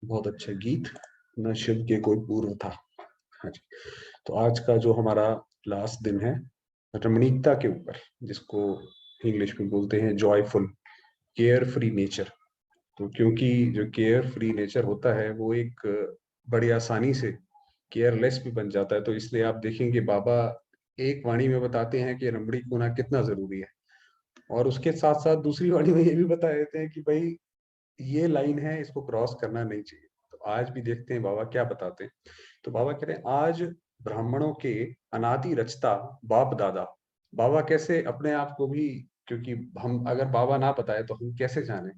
बहुत अच्छा गीत। न शिव के कोई पूर्व था। हाँ जी। तो आज का जो हमारा लास्ट दिन है रमणीकता के ऊपर, जिसको इंग्लिश में बोलते हैं जॉयफुल केयर फ्री नेचर। तो क्योंकि जो केयर फ्री नेचर होता है वो एक बड़ी आसानी से केयरलेस भी बन जाता है। तो इसलिए आप देखेंगे बाबा एक वाणी में बताते हैं कि रमणीक होना कितना जरूरी है, और उसके साथ साथ दूसरी वाणी में ये भी बता देते हैं कि भाई ये लाइन है, इसको क्रॉस करना नहीं चाहिए। तो आज भी देखते हैं बाबा क्या बताते हैं। तो बाबा कह रहे हैं आज ब्राह्मणों के अनादि रचता बाप दादा। बाबा कैसे अपने आप को भी, क्योंकि हम अगर बाबा ना बताए तो हम कैसे जाने।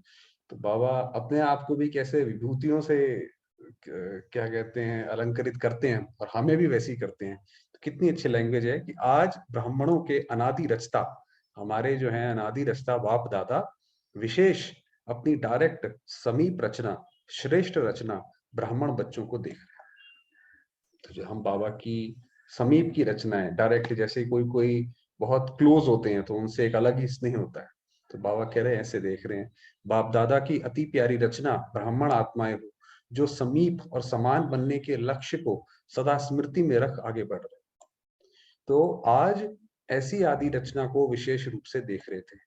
तो बाबा अपने आप को भी कैसे विभूतियों से क्या कहते हैं अलंकृत करते हैं, और हमें भी वैसे ही करते हैं। तो कितनी अच्छी लैंग्वेज है कि आज ब्राह्मणों के अनादि रचता, हमारे जो है अनादि रचता बाप दादा विशेष अपनी डायरेक्ट समीप रचना, श्रेष्ठ रचना ब्राह्मण बच्चों को देख रहे हैं। तो जो हम बाबा की समीप की रचना है डायरेक्ट, जैसे कोई कोई बहुत क्लोज होते हैं तो उनसे एक अलग ही स्नेह होता है। तो बाबा कह रहे हैं ऐसे देख रहे हैं बाप दादा की अति प्यारी रचना ब्राह्मण आत्माएं हो, जो समीप और समान बनने के लक्ष्य को सदा स्मृति में रख आगे बढ़ रहे। तो आज ऐसी आदि रचना को विशेष रूप से देख रहे थे।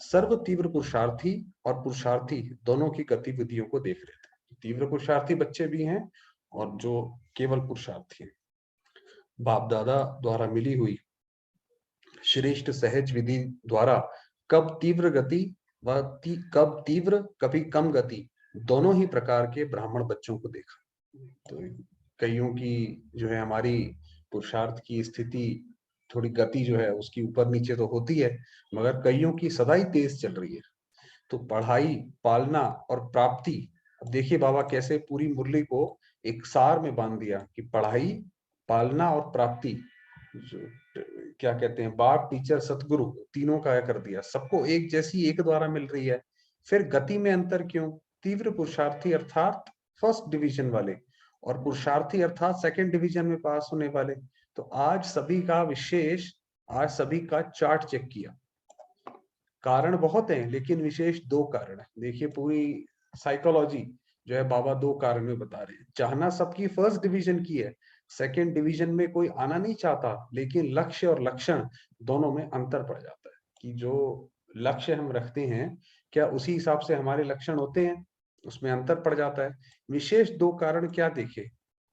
सर्व तीव्र पुरुषार्थी और पुरुषार्थी दोनों की गतिविधियों को देख रहे थे। तीव्र पुरुषार्थी बच्चे भी हैं और जो केवल पुरुषार्थी हैं। बाप दादा द्वारा मिली हुई श्रेष्ठ सहज विधि द्वारा कब तीव्र गति व कब तीव्र कभी कम गति दोनों ही प्रकार के ब्राह्मण बच्चों को देखा। तो कईयों की जो है हमारी पुरुषार्थ की स्थिति थोड़ी गति जो है उसकी ऊपर नीचे तो होती है, मगर कईयों की सदा ही तेज चल रही है। तो पढ़ाई, पालना और प्राप्ति, अब देखिए बाबा कैसे पूरी मुरली को एक सार में बांध दिया कि पढ़ाई, पालना और प्राप्ति, जो क्या कहते हैं बाप टीचर सतगुरु, तीनों का कर दिया, सबको एक जैसी एक द्वारा मिल रही है। फिर गति में अंतर क्यों? तीव्र पुरुषार्थी अर्थात फर्स्ट डिवीजन वाले, और पुरुषार्थी अर्थात सेकंड डिवीजन में पास होने वाले। तो आज सभी का विशेष, आज सभी का चार्ट चेक किया। कारण बहुत हैं लेकिन विशेष दो कारण है। देखिए पूरी साइकोलॉजी जो है बाबा दो कारण में बता रहे हैं। चाहना सबकी फर्स्ट डिवीजन की है, सेकंड डिवीजन में कोई आना नहीं चाहता, लेकिन लक्ष्य और लक्षण दोनों में अंतर पड़ जाता है कि जो लक्ष्य हम रखते हैं क्या उसी हिसाब से हमारे लक्षण होते हैं, उसमें अंतर पड़ जाता है। विशेष दो कारण क्या देखे?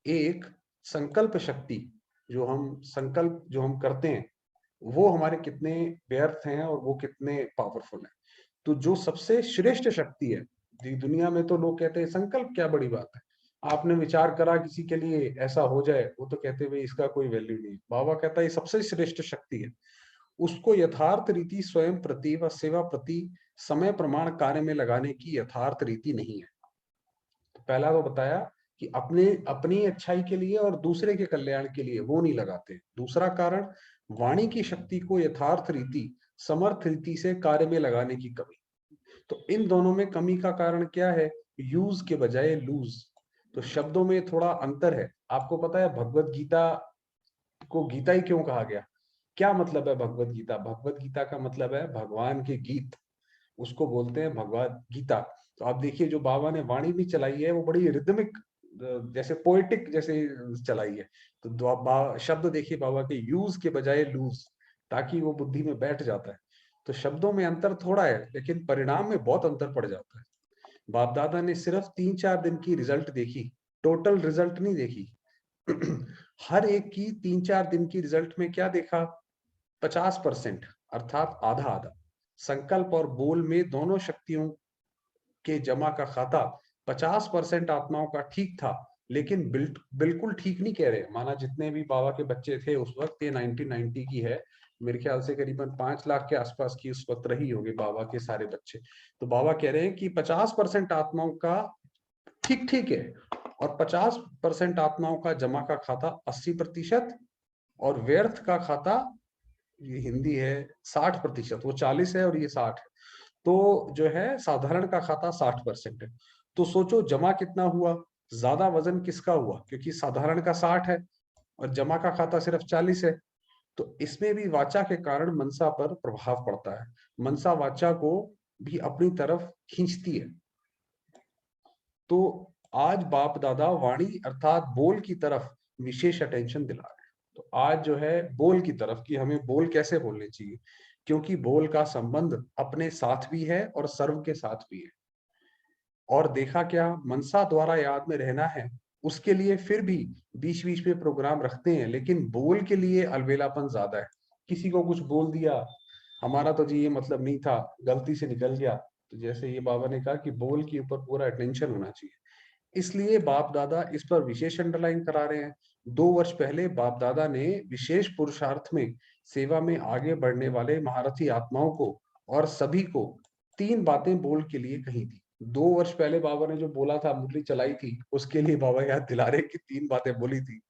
एक, संकल्प शक्ति, जो हम संकल्प जो हम करते हैं वो हमारे कितने व्यर्थ हैं और वो कितने पावरफुल हैं। तो जो सबसे श्रेष्ठ शक्ति है दुनिया में, तो लोग कहते हैं संकल्प क्या बड़ी बात है, आपने विचार करा किसी के लिए ऐसा हो जाए, वो तो कहते हैं भाई इसका कोई वैल्यू नहीं। बाबा कहता है ये सबसे श्रेष्ठ शक्ति है, उसको यथार्थ रीति स्वयं प्रति व सेवा प्रति समय प्रमाण कार्य में लगाने की यथार्थ रीति नहीं है। तो पहला तो बताया कि अपने अपनी अच्छाई के लिए और दूसरे के कल्याण के लिए वो नहीं लगाते। दूसरा कारण, वाणी की शक्ति को यथार्थ रीति समर्थ रीति से कार्य में लगाने की कमी। तो इन दोनों में कमी का कारण क्या है? यूज के बजाय लूज। तो शब्दों में थोड़ा अंतर है। आपको पता है भगवत गीता को गीता ही क्यों कहा गया? क्या मतलब है भगवत गीता? भगवत गीता का मतलब है भगवान के गीत, उसको बोलते हैं भगवत गीता। तो आप देखिए जो बाबा ने वाणी भी चलाई है वो बड़ी रिदमिक, जैसे पोएटिक जैसे चलाई है। तो शब्द देखिए बाबा के यूज के बजाय लूज, ताकि वो बुद्धि में बैठ जाता है। तो शब्दों में अंतर थोड़ा है लेकिन परिणाम में बहुत अंतर पड़ जाता है। बाप दादा ने सिर्फ 3-4 दिन की रिजल्ट देखी, टोटल रिजल्ट नहीं देखी। हर एक की 3-4 दिन की रिजल्ट में क्या देखा? 50%, अर्थात आधा आधा। संकल्प और बोल में दोनों शक्तियों के जमा का खाता 50% आत्माओं का ठीक था, लेकिन बिल्कुल ठीक नहीं कह रहे। माना जितने भी बाबा के बच्चे थे उस वक्त, ये 1990 की है, मेरे ख्याल से करीबन 5 लाख के आसपास की उस वक्त रही होगी बाबा के सारे बच्चे। तो बाबा कह रहे हैं कि 50% आत्माओं का ठीक ठीक है, और 50% आत्माओं का जमा का खाता 80%, और व्यर्थ का खाता, ये हिंदी है, 60%। वो 40 है और ये 60 है। तो जो है साधारण का खाता 60% है। तो सोचो जमा कितना हुआ, ज्यादा वजन किसका हुआ? क्योंकि साधारण का 60 है और जमा का खाता सिर्फ 40 है। तो इसमें भी वाचा के कारण मनसा पर प्रभाव पड़ता है। मनसा वाचा को भी अपनी तरफ खींचती है। तो आज बाप दादा वाणी अर्थात बोल की तरफ विशेष अटेंशन दिला रहे हैं। तो आज जो है बोल की तरफ, कि हमें बोल कैसे बोलने चाहिए, क्योंकि बोल का संबंध अपने साथ भी है और सर्व के साथ भी है। और देखा क्या, मनसा द्वारा याद में रहना है, उसके लिए फिर भी बीच बीच में प्रोग्राम रखते हैं, लेकिन बोल के लिए अलबेलापन ज्यादा है। किसी को कुछ बोल दिया, हमारा तो जी ये मतलब नहीं था, गलती से निकल गया, तो जैसे ये बाबा ने कहा कि बोल के ऊपर पूरा अटेंशन होना चाहिए। इसलिए बाप दादा इस पर विशेष अंडरलाइन करा रहे हैं। 2 वर्ष पहले बाप दादा ने विशेष पुरुषार्थ में सेवा में आगे बढ़ने वाले महारथी आत्माओं को और सभी को 3 बातें बोल के लिए कही थी। 2 वर्ष पहले बाबा ने जो बोला था, मुरली चलाई थी, उसके लिए बाबा याद दिला रहे कि 3 बातें बोली थी।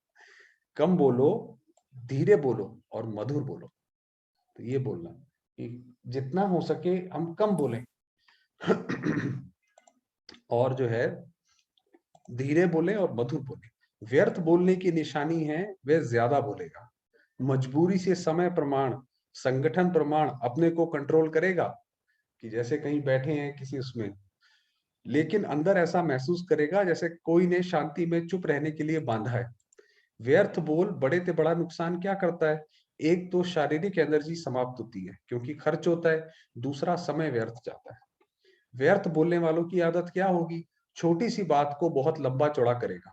कम बोलो, धीरे बोलो और मधुर बोलो। तो ये बोलना कि जितना हो सके हम कम बोलें और जो है धीरे बोले और मधुर बोले। व्यर्थ बोलने की निशानी है वह ज्यादा बोलेगा। मजबूरी से समय प्रमाण, संगठन प्रमाण अपने को कंट्रोल करेगा, कि जैसे कहीं बैठे हैं किसी उसमें, लेकिन अंदर ऐसा महसूस करेगा जैसे कोई ने शांति में चुप रहने के लिए बांधा है। व्यर्थ बोल बड़े से बड़ा नुकसान क्या करता है? एक तो शारीरिक एनर्जी समाप्त होती है क्योंकि खर्च होता है, दूसरा समय व्यर्थ जाता है। व्यर्थ बोलने वालों की आदत क्या होगी? छोटी सी बात को बहुत लंबा चौड़ा करेगा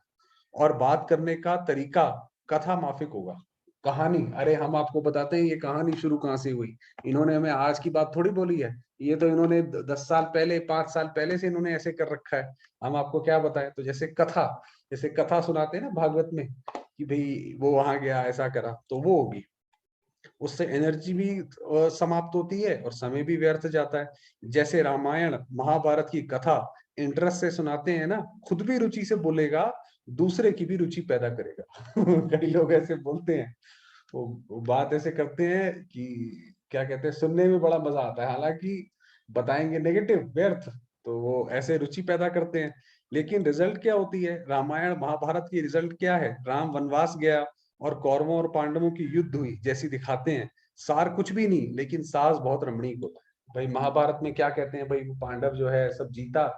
और बात करने का तरीका कथा माफिक होगा। कहानी, अरे हम आपको बताते हैं ये कहानी शुरू कहाँ से हुई, इन्होंने हमें आज की बात थोड़ी बोली है, ये तो इन्होंने 10 साल पहले 5 साल पहले से इन्होंने ऐसे कर रखा है, हम आपको क्या बताएं। तो जैसे कथा, जैसे कथा सुनाते हैं ना भागवत में, कि भाई वो वहां गया ऐसा करा, तो वो होगी। उससे एनर्जी भी समाप्त होती है और समय भी व्यर्थ जाता है। जैसे रामायण महाभारत की कथा इंटरेस्ट से सुनाते हैं ना, खुद भी रुचि से बोलेगा, दूसरे की भी रुचि पैदा करेगा कई लोग ऐसे बोलते हैं, वो बात ऐसे करते हैं कि क्या कहते हैं, सुनने में बड़ा मजा आता है, हालांकि बताएंगे नेगेटिव व्यर्थ, तो वो ऐसे रुचि पैदा करते हैं। लेकिन रिजल्ट क्या होती है? रामायण महाभारत की रिजल्ट क्या है? राम वनवास गया और कौरवों और पांडवों की युद्ध हुई जैसी दिखाते हैं। सार कुछ भी नहीं, लेकिन सास बहुत रमणीक होता है। भाई महाभारत में क्या कहते हैं, भाई वो पांडव जो है सब जीता,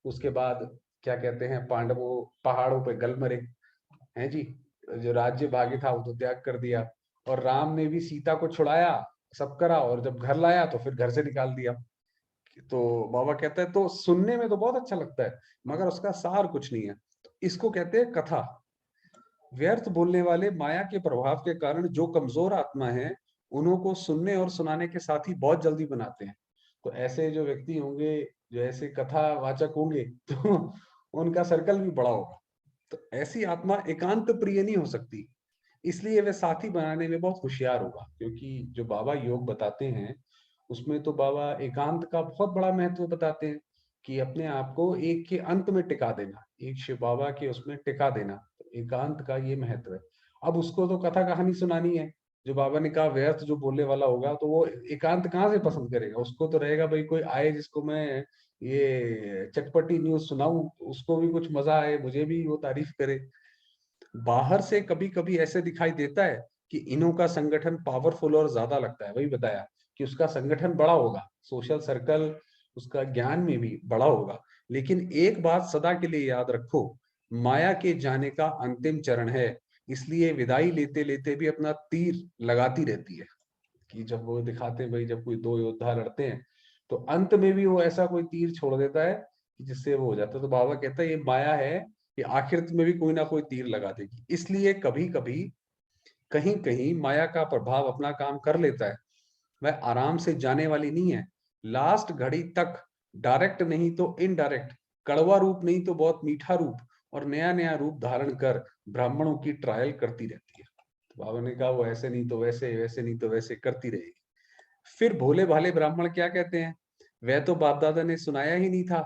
उसके बाद क्या कहते हैं, पांडवों पहाड़ों पे गल मरे हैं जी, जो राज्य भाग्य था वो तो त्याग कर दिया, और राम ने भी सीता को छुड़ाया, सब करा, और जब घर लाया तो फिर घर से निकाल दिया। तो बाबा कहता है तो सुनने में तो बहुत अच्छा लगता है, मगर उसका सार कुछ नहीं है। तो इसको कहते हैं कथा। व्यर्थ बोलने वाले माया के प्रभाव के कारण जो कमजोर आत्मा है, उन्हों को सुनने और सुनाने के साथ ही बहुत जल्दी बनाते हैं। तो ऐसे जो व्यक्ति होंगे, जो ऐसे कथावाचक होंगे, तो उनका सर्कल भी बड़ा होगा। तो ऐसी आत्मा एकांत प्रिय नहीं हो सकती, इसलिए वे साथी बनाने में बहुत होशियार होगा। क्योंकि जो बाबा योग बताते हैं उसमें तो बाबा एकांत का बहुत बड़ा महत्व बताते हैं, कि अपने आप को एक के अंत में टिका देना, एक शिव बाबा के उसमें टिका देना, तो एकांत का ये महत्व है। अब उसको तो कथा कहानी सुनानी है, जो बाबा ने कहा व्यर्थ जो बोलने वाला होगा, तो वो एकांत कहाँ से पसंद करेगा? उसको तो रहेगा भाई कोई आए जिसको मैं ये चटपटी न्यूज सुनाऊं, उसको भी कुछ मजा आए, मुझे भी वो तारीफ करे। बाहर से कभी कभी ऐसे दिखाई देता है कि इन्हों का संगठन पावरफुल और ज्यादा लगता है, वही बताया कि उसका संगठन बड़ा होगा, सोशल सर्कल उसका ज्ञान में भी बड़ा होगा। लेकिन एक बात सदा के लिए याद रखो, माया के जाने का अंतिम चरण है, इसलिए विदाई लेते लेते भी अपना तीर लगाती रहती है। कि जब वो दिखाते हैं भाई, जब कोई दो योद्धा लड़ते हैं, तो अंत में भी वो ऐसा कोई तीर छोड़ देता है कि जिससे वो हो जाता है। तो बाबा कहता है ये माया है, कि आखिर में भी कोई ना कोई तीर लगा देगी। इसलिए कभी कभी कहीं कहीं माया का प्रभाव अपना काम कर लेता है, वह आराम से जाने वाली नहीं है। लास्ट घड़ी तक डायरेक्ट नहीं तो इनडायरेक्ट, कड़वा रूप नहीं तो बहुत मीठा रूप, और नया नया रूप धारण कर ब्राह्मणों की ट्रायल करती रहती है। तो बाबा ने कहा वो ऐसे नहीं तो वैसे, वैसे नहीं तो वैसे करती रहेगी। फिर भोले भाले ब्राह्मण क्या कहते हैं, वह तो बाप दादा ने सुनाया ही नहीं था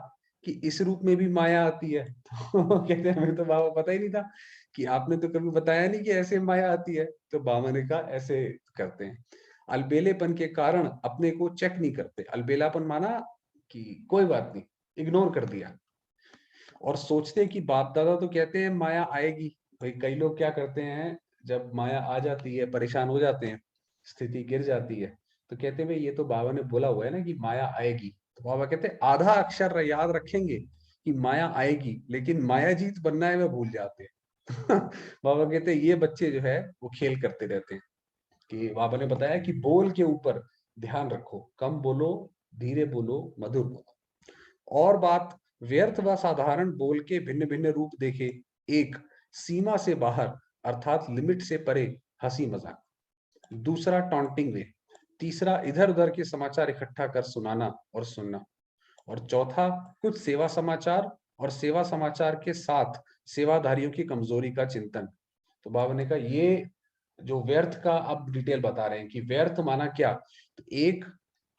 कि इस रूप में भी माया आती है। तो कहते हैं हमें तो बाबा पता ही नहीं था, कि आपने तो कभी बताया नहीं कि ऐसे माया आती है। तो बाबा ने कहा ऐसे करते हैं। अलबेलेपन के कारण अपने को चेक नहीं करते। अलबेलापन माना कि कोई बात नहीं, इग्नोर कर दिया, और सोचते हैं कि बाप दादा तो कहते हैं माया आएगी। भाई कई लोग क्या करते हैं, जब माया आ जाती है परेशान हो जाते हैं, स्थिति गिर जाती है, तो कहते हैं भाई ये तो बाबा ने बोला हुआ है ना कि माया आएगी। तो बाबा कहते हैं आधा अक्षर याद रखेंगे कि माया आएगी, लेकिन माया जीत बनना है वह भूल जाते हैं। बाबा कहते हैं ये बच्चे जो है वो खेल करते रहते हैं। कि बाबा ने बताया कि बोल के ऊपर ध्यान रखो, कम बोलो, धीरे बोलो, मधुर बोलो। और बात, व्यर्थ व साधारण बोल के भिन्न भिन्न रूप देखे। एक, सीमा से बाहर अर्थात लिमिट से परे हंसी मजाक। दूसरा, टॉन्टिंग वे। तीसरा, इधर उधर के समाचार इकट्ठा कर सुनाना और सुनना। और चौथा, कुछ सेवा समाचार, और सेवा समाचार के साथ सेवाधारियों की कमजोरी का चिंतन। तो बाबा ने कहा ये जो व्यर्थ का अब डिटेल बता रहे हैं कि व्यर्थ माना क्या। तो एक,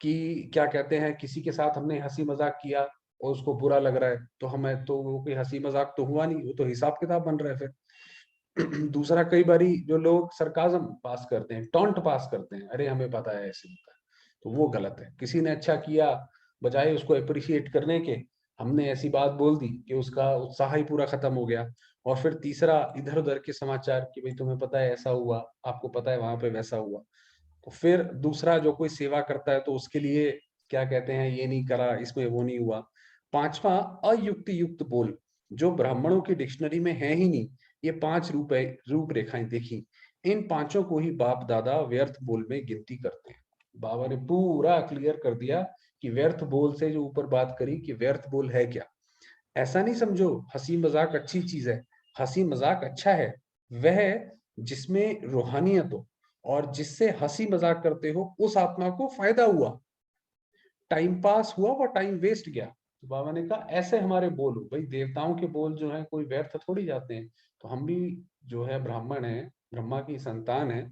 कि क्या कहते हैं, किसी के साथ हमने हंसी मजाक किया और उसको बुरा लग रहा है, तो हमें तो वो कोई हंसी मजाक तो हुआ नहीं, वो तो हिसाब किताब बन रहा है फिर। दूसरा, कई बारी जो लोग सरकाजम पास करते हैं, टॉन्ट पास करते हैं, अरे हमें पता है ऐसे होता है, तो वो गलत है। किसी ने अच्छा किया, बजाय उसको अप्रिशिएट करने के हमने ऐसी बात बोल दी कि उसका उत्साह ही पूरा खत्म हो गया। और फिर तीसरा, इधर उधर के समाचार कि भाई तुम्हें पता है ऐसा हुआ, आपको पता है वहां पे वैसा हुआ। तो फिर दूसरा, जो कोई सेवा करता है तो उसके लिए क्या कहते हैं, ये नहीं करा, इसमें वो नहीं हुआ। पांचवा, अयुक्ति युक्त बोल, जो ब्राह्मणों की डिक्शनरी में है ही नहीं। ये 5 रूपरेखाएं देखी, इन पांचों को ही बाप दादा व्यर्थ बोल में गिनती करते हैं। बाबा ने पूरा क्लियर कर दिया कि व्यर्थ बोल से जो ऊपर बात करी कि व्यर्थ बोल है क्या। ऐसा नहीं समझो हंसी मजाक अच्छी चीज है, हंसी मजाक अच्छा है वह जिसमें रूहानियत हो, और जिससे हंसी मजाक करते हो उस आत्मा को फायदा हुआ। टाइम पास हुआ और टाइम वेस्ट गया। तो बाबा ने कहा ऐसे हमारे बोल हो भाई, देवताओं के बोल जो है कोई व्यर्थ थोड़ी जाते हैं। तो हम भी जो है ब्राह्मण है, ब्रह्मा की संतान है,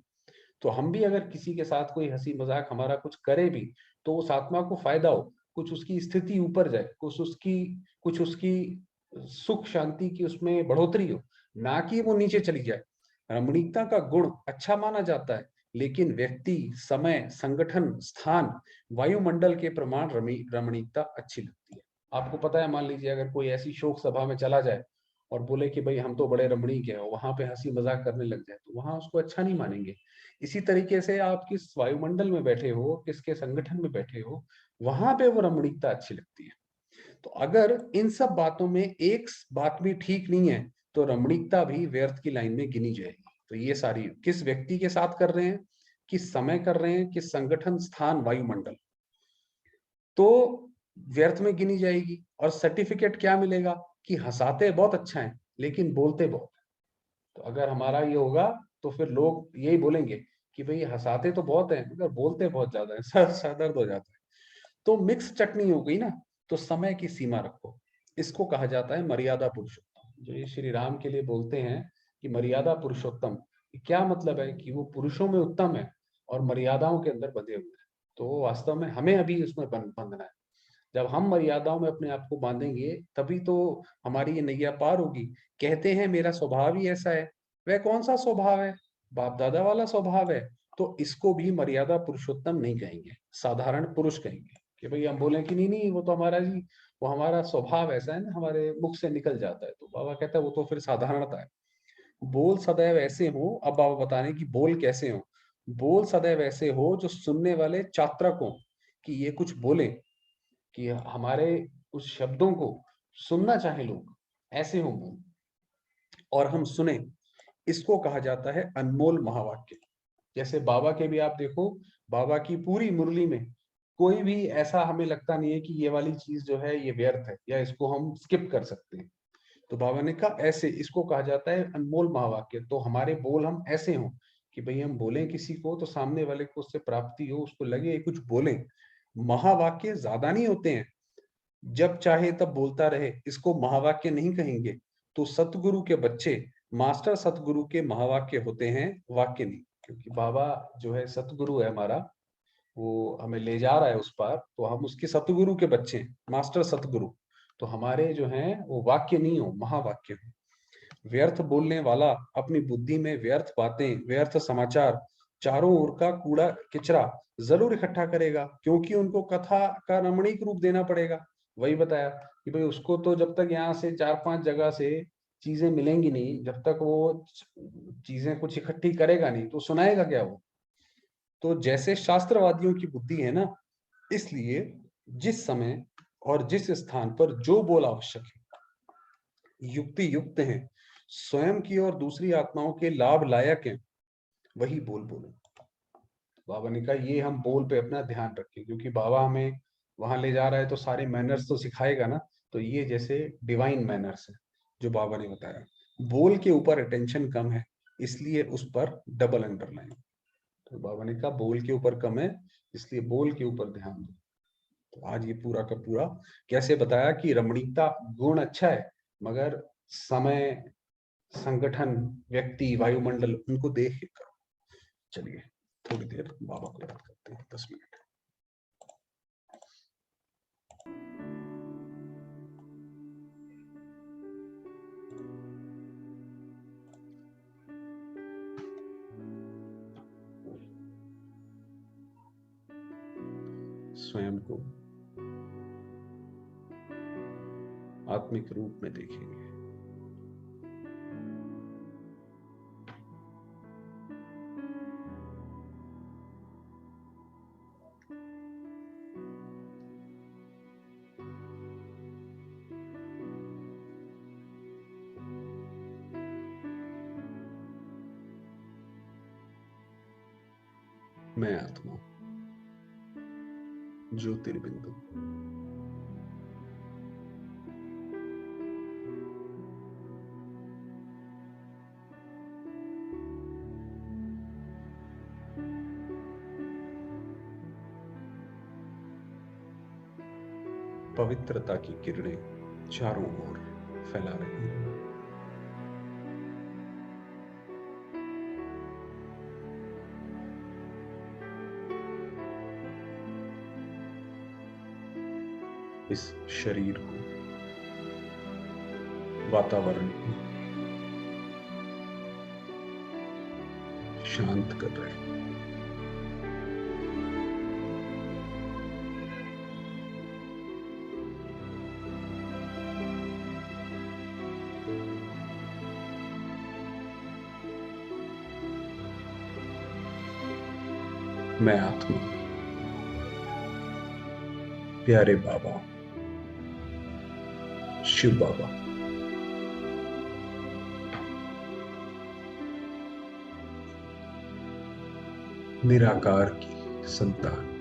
तो हम भी अगर किसी के साथ कोई हंसी मजाक हमारा कुछ करे भी, तो उस आत्मा को फायदा हो, कुछ उसकी स्थिति ऊपर जाए, कुछ उसकी सुख शांति की उसमें बढ़ोतरी हो, ना कि वो नीचे चली जाए। रमणीकता का गुण अच्छा माना जाता है, लेकिन व्यक्ति, समय, संगठन, स्थान, वायुमंडल के प्रमाण रमणीकता अच्छी लगती है। आपको पता है, मान लीजिए अगर कोई ऐसी शोक सभा में चला जाए और बोले कि भाई हम तो बड़े रमणीक हैं, वहां पे हंसी मजाक करने लग जाए, तो वहां उसको अच्छा नहीं मानेंगे। इसी तरीके से आप किस वायुमंडल में बैठे हो, किसके संगठन में बैठे हो, वहां पे वो रमणीकता अच्छी लगती है। तो अगर इन सब बातों में एक बात भी ठीक नहीं है, तो रमणीकता भी व्यर्थ की लाइन में गिनी जाएगी। तो ये सारी किस व्यक्ति के साथ कर रहे हैं, किस समय कर रहे हैं, किस संगठन, स्थान, वायुमंडल, तो व्यर्थ में गिनी जाएगी। और सर्टिफिकेट क्या मिलेगा कि हंसाते बहुत अच्छा है लेकिन बोलते बहुत। तो अगर हमारा ये होगा तो फिर लोग यही बोलेंगे कि भाई हंसाते तो बहुत है मगर बोलते बहुत ज्यादा है, सर दर्द हो जाता है। तो मिक्स चटनी हो गई ना। तो समय की सीमा रखो, इसको कहा जाता है मर्यादा पुरुषोत्तम। जो ये श्री राम के लिए बोलते हैं कि मर्यादा पुरुषोत्तम, क्या मतलब है कि वो पुरुषों में उत्तम है और मर्यादाओं के अंदर बंधे हुए हैं। तो वास्तव में हमें अभी उसमें बंधना है। जब हम मर्यादाओं में अपने आप को बांधेंगे तभी तो हमारी ये नैया पार होगी। कहते हैं मेरा स्वभाव ही ऐसा है, वह कौन सा स्वभाव है, बाप दादा वाला स्वभाव है। तो इसको भी मर्यादा पुरुषोत्तम नहीं कहेंगे, साधारण पुरुष कहेंगे। कि भाई हम बोले कि नहीं नहीं वो तो हमारा जी, वो हमारा स्वभाव ऐसा है ना, हमारे मुख से निकल जाता है। तो बाबा कहता है वो तो फिर साधारणता है। बोल सदैव ऐसे हो, अब बाबा बताने की बोल कैसे हो। बोल सदैव ऐसे हो जो सुनने वाले चात्रक हो, कि ये कुछ बोले, कि हमारे उस शब्दों को सुनना चाहे लोग, ऐसे हो बोल और हम सुने। इसको कहा जाता है अनमोल महावाक्य। जैसे बाबा के भी आप देखो, बाबा की पूरी मुरली में कोई भी ऐसा हमें लगता नहीं है कि ये वाली चीज जो है ये व्यर्थ है या इसको हम स्किप कर सकते हैं। तो बाबा ने कहा ऐसे, इसको कहा जाता है अनमोल महावाक्य। तो हमारे बोल हम ऐसे हों कि भाई हम बोलें किसी को तो सामने वाले को उससे प्राप्ति हो, उसको लगे कुछ बोलें। महावाक्य ज्यादा नहीं होते हैं, जब चाहे तब बोलता रहे, इसको महावाक्य नहीं कहेंगे। तो सतगुरु के बच्चे, मास्टर सतगुरु के महावाक्य होते हैं, वाक्य नहीं। क्योंकि बाबा जो है सतगुरु है हमारा, वो हमें ले जा रहा है उस पार, तो हम उसके सतगुरु के बच्चे हैं, मास्टर सतगुरु। तो हमारे जो हैं वो वाक्य नहीं हो, महावाक्य हो। व्यर्थ बोलने वाला अपनी बुद्धि में व्यर्थ बातें, व्यर्थ समाचार, चारों ओर का कूड़ा किचरा जरूर इकट्ठा करेगा, क्योंकि उनको कथा का रमणीक रूप देना पड़ेगा। वही बताया कि भाई उसको तो जब तक यहाँ से 4-5 जगह से चीजें मिलेंगी नहीं, जब तक वो चीजें कुछ इकट्ठी करेगा नहीं, तो सुनाएगा क्या वो। तो जैसे शास्त्रवादियों की बुद्धि है ना, इसलिए जिस समय और जिस स्थान पर जो बोल आवश्यक है युक्ति युक्त हैं, स्वयं की और दूसरी आत्माओं के लाभ लायक हैं, वही बोल बोलो। बाबा ने कहा ये हम बोल पे अपना ध्यान रखें, क्योंकि बाबा हमें वहां ले जा रहा है तो सारे मैनर्स तो सिखाएगा ना। तो ये जैसे डिवाइन मैनर्स है जो बाबा ने बताया। बोल के ऊपर अटेंशन कम है, इसलिए उस पर डबल अंडरलाइन। तो बाबा ने कहा बोल के ऊपर कम है, इसलिए बोल के ऊपर ध्यान दो। तो आज ये पूरा का पूरा कैसे बताया कि रमणीकता गुण अच्छा है, मगर समय, संगठन, व्यक्ति, वायुमंडल, उनको देख के करो। चलिए थोड़ी देर बाबा को याद करते हैं, 10 मिनट। स्वयं को आत्मिक रूप में देखेंगे। मैं आत्मा, ज्योतिर्बिंदु, पवित्रता की किरणें चारों ओर फैला रही हैं। इस शरीर को, वातावरण को शांत कर रहे हैं। मैं आत्मा, प्यारे बाबा, शिव बाबा, निराकार की संतान,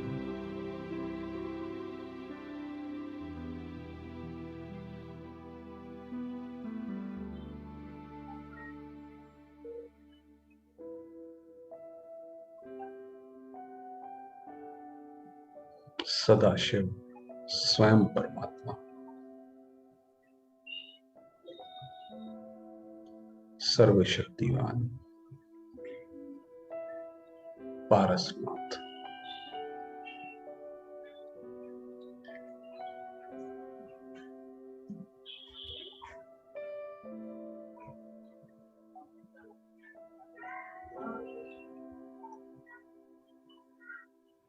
सदाशिव, स्वयं परमात्मा, सर्वशक्तिवान, पारसनाथ,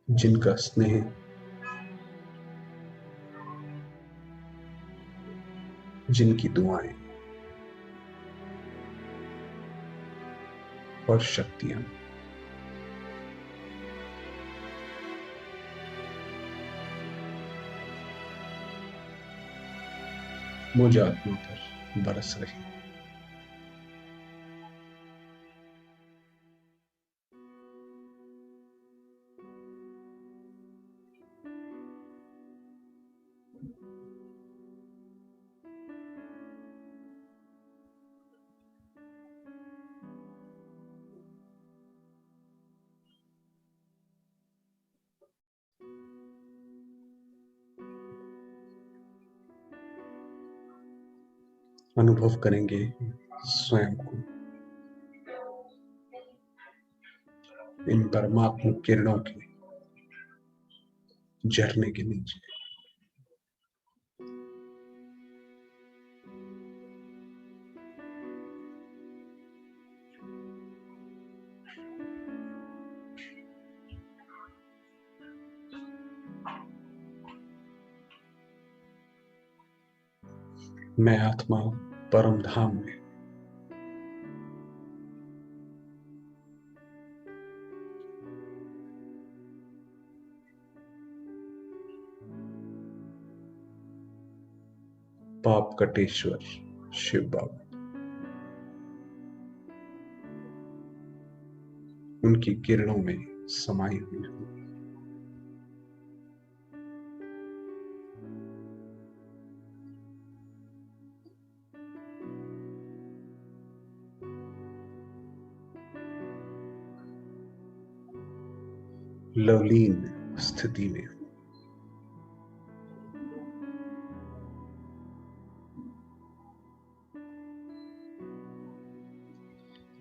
जिनका स्नेह, जिनकी दुआएं और शक्तियां मुझ आत्मा पर बरस रही। अनुभव करेंगे स्वयं को इन परमात्मा किरणों के झरने के नीचे। मैं आत्मा परम धाम में, पाप कटेश्वर शिव बाबा, उनकी किरणों में समाई हुई हूं। लवलीन स्थिति में हूं।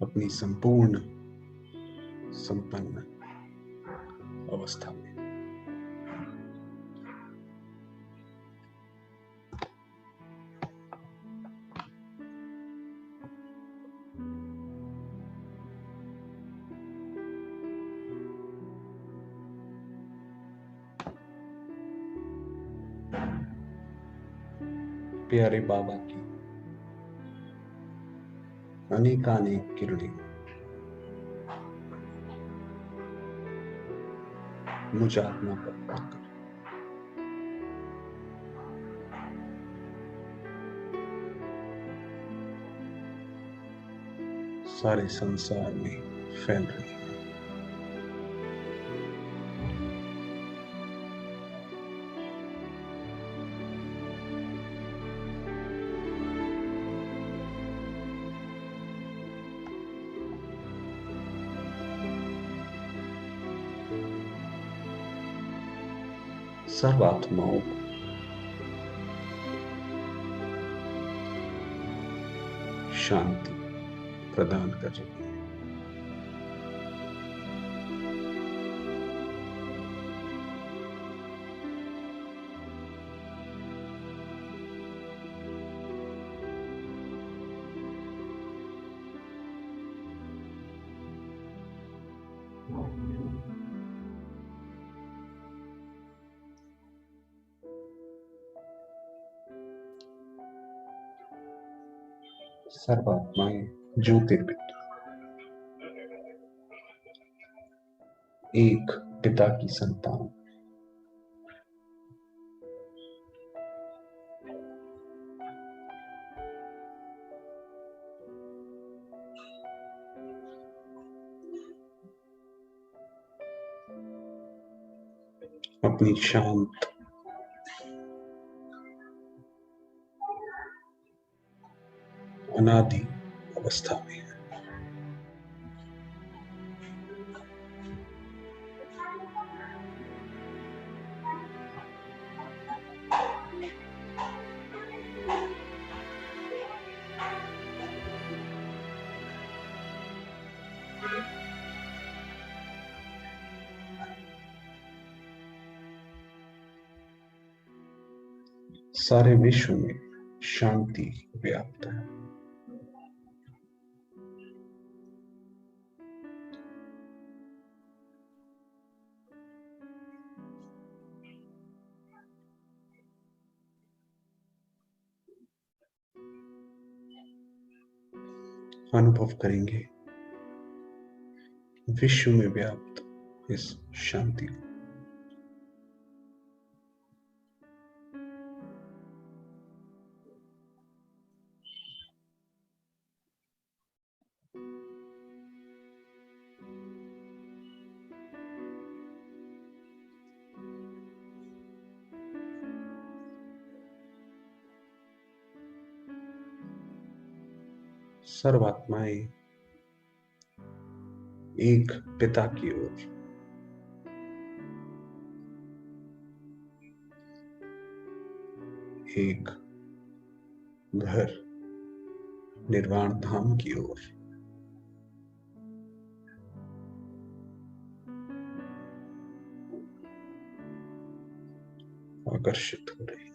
अपनी संपूर्ण संपन्न अवस्था में। प्यारे बाबा की अनेकानेक किरणें मुझ आत्मा पर पड़कर सारे संसार में फैल रही है। सर्वात्माओं को शांति प्रदान कर रही है। सर्वात्माएं ज्योतिर्बिंदु एक पिता की संतान, अपनी शांत अनादि अवस्था में है। सारे विश्व में शांति व्याप्त है। अनुभव करेंगे विश्व में व्याप्त इस शांति को। सर्वात्माएं एक पिता की ओर एक घर निर्वाण धाम की ओर आकर्षित हो रही है।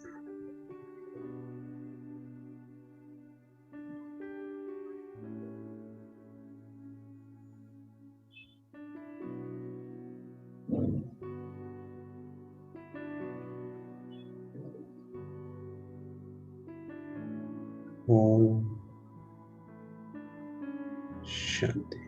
ओम शांति।